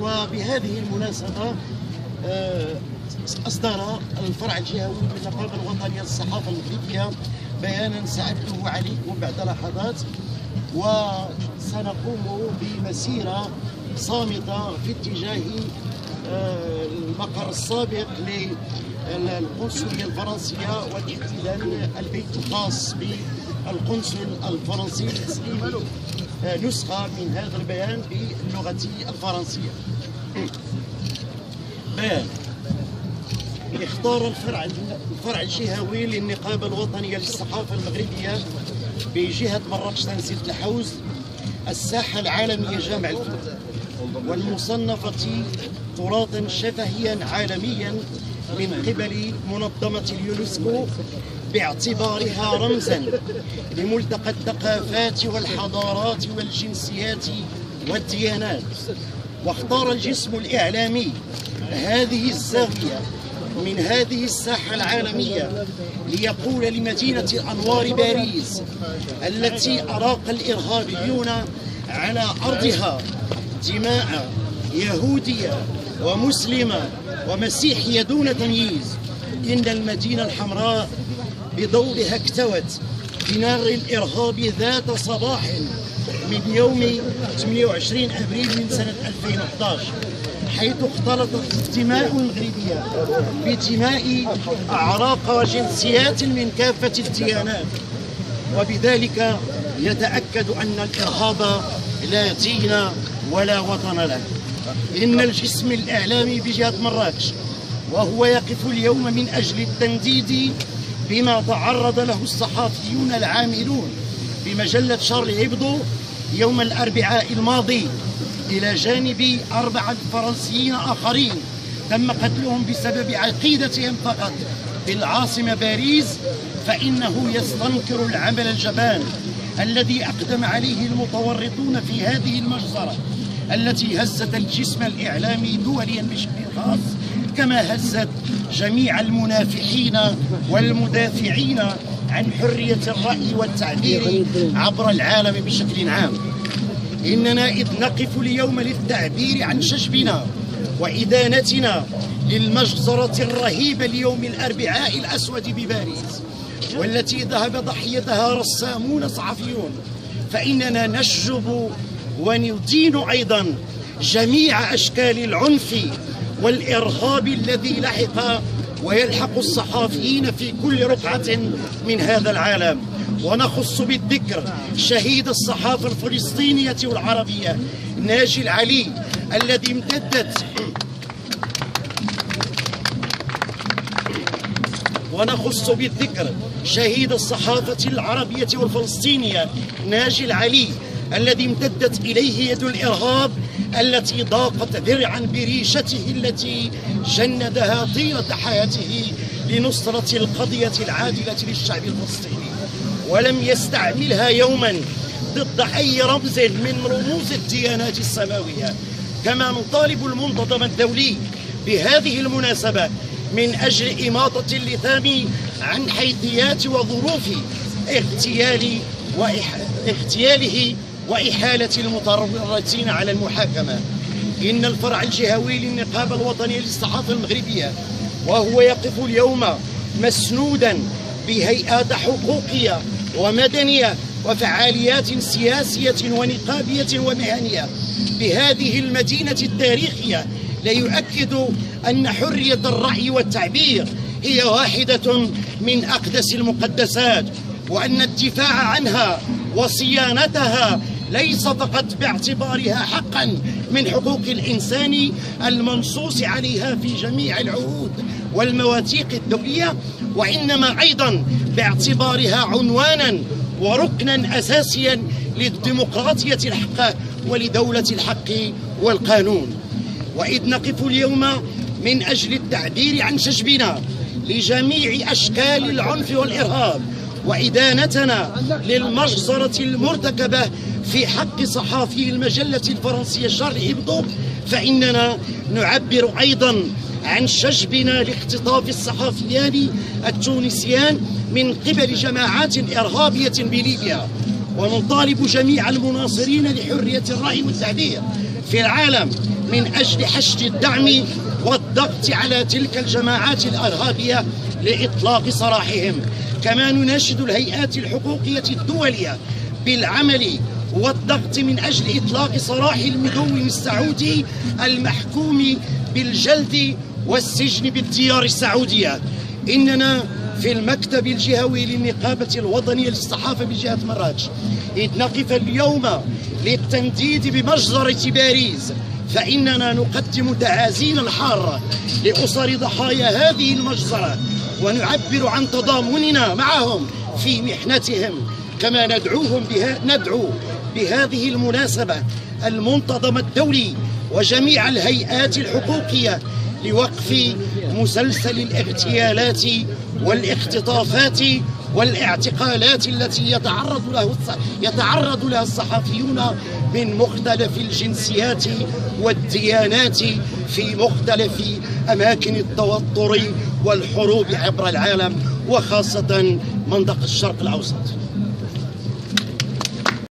وبهذه المناسبة أصدر الفرع الجهوي من النقابة الوطنية للصحافة المغربية بيانا سأتلوه عليكم بعد لحظات، وسنقوم بمسيرة صامتة في اتجاه المقر السابق للقنصلية الفرنسية والاحتلال البيت الخاص بالقنصل الفرنسي لتسليم نسخة من هذا البيان باللغة الفرنسية. بيان اختار الفرع الجهوي للنقابة الوطنية للصحافة المغربية بجهة مراكش تنسيق الحوز الساحة العالمية جامع الفن والمصنفة تراثا شفهيا عالميا من قبل منظمة اليونسكو باعتبارها رمزا لملتقى الثقافات والحضارات والجنسيات والديانات. واختار الجسم الإعلامي هذه الزاوية من هذه الساحة العالمية ليقول لمدينة الأنوار باريس التي أراق الإرهابيون على أرضها دماء يهودية ومسلمة ومسيحية دون تمييز إن المدينة الحمراء بدورها اكتوت بنار الإرهاب ذات صباح من يوم 28 أبريل من سنة 2011، حيث اختلطت الدماء المغربية بدماء أعراق وجنسيات من كافة الديانات، وبذلك يتأكد أن الإرهاب لا دين ولا وطن له. إن الجسم الإعلامي بجهة مراكش وهو يقف اليوم من أجل التنديد بما تعرض له الصحافيون العاملون بمجلة شارلي هيبدو يوم الأربعاء الماضي، إلى جانب 4 فرنسيين آخرين تم قتلهم بسبب عقيدتهم فقط بالعاصمة باريس، فإنه يستنكر العمل الجبان الذي أقدم عليه المتورطون في هذه المجزرة التي هزت الجسم الإعلامي دوليا بشكل خاص، كما هزت جميع المنافحين والمدافعين عن حرية الرأي والتعبير عبر العالم بشكل عام. إننا إذ نقف اليوم للتعبير عن شجبنا وإدانتنا للمجزرة الرهيبة اليوم الأربعاء الأسود بباريس، والتي ذهب ضحيتها رسامون صحفيون، فإننا نشجب وندين أيضا جميع أشكال العنف والإرهاب الذي لحق ويلحق الصحافيين في كل رقعة من هذا العالم. ونخص بالذكر شهيد الصحافة الفلسطينية والعربية ناجي العلي الذي امتدت ونخص بالذكر شهيد الصحافة العربية والفلسطينية ناجي العلي الذي امتدت إليه يد الإرهاب التي ضاقت ذرعا بريشته التي جندها طيلة حياته لنصرة القضية العادلة للشعب الفلسطيني، ولم يستعملها يوما ضد أي رمز من رموز الديانات السماوية. كما نطالب المنظمة الدولي بهذه المناسبة من أجل إماطة اللثام عن حيثيات وظروف اغتياله وإحالة المتورطين على المحاكمة. إن الفرع الجهوي للنقابة الوطنية للصحافة المغربية وهو يقف اليوم مسنودا بهيئات حقوقية ومدنية وفعاليات سياسية ونقابية ومهنية بهذه المدينة التاريخية ليؤكد أن حرية الرأي والتعبير هي واحدة من أقدس المقدسات، وأن الدفاع عنها وصيانتها ليس فقط باعتبارها حقا من حقوق الإنسان المنصوص عليها في جميع العهود والمواثيق الدولية، وإنما أيضا باعتبارها عنوانا وركنا أساسيا للديمقراطية الحق ولدولة الحق والقانون. وإذ نقف اليوم من أجل التعبير عن شجبنا لجميع أشكال العنف والإرهاب وإدانتنا للمجزرة المرتكبة في حق صحافي المجلة الفرنسية شارلي هيبدو، فإننا نعبر أيضا عن شجبنا لاختطاف الصحفيان التونسيان من قبل جماعات إرهابية بليبيا، ونطالب جميع المناصرين لحرية الرأي والتعبير في العالم من أجل حشد الدعم والضغط على تلك الجماعات الإرهابية لإطلاق سراحهم. كما نناشد الهيئات الحقوقية الدولية بالعمل والضغط من أجل إطلاق سراح المدون السعودي المحكوم بالجلد والسجن بالديار السعودية. إننا في المكتب الجهوي للنقابة الوطنية للصحافة بجهة مراكش إذ نقف اليوم للتنديد بمجزرة باريس، فإننا نقدم تعازينا الحارة لأسر ضحايا هذه المجزرة ونعبر عن تضامننا معهم في محنتهم. كما ندعو بهذه المناسبة المنتظم الدولي وجميع الهيئات الحقوقية لوقف مسلسل الاغتيالات والاختطافات والاعتقالات التي يتعرض لها الصحفيون من مختلف الجنسيات والديانات في مختلف أماكن التوتر والحروب عبر العالم وخاصة منطقة الشرق الأوسط.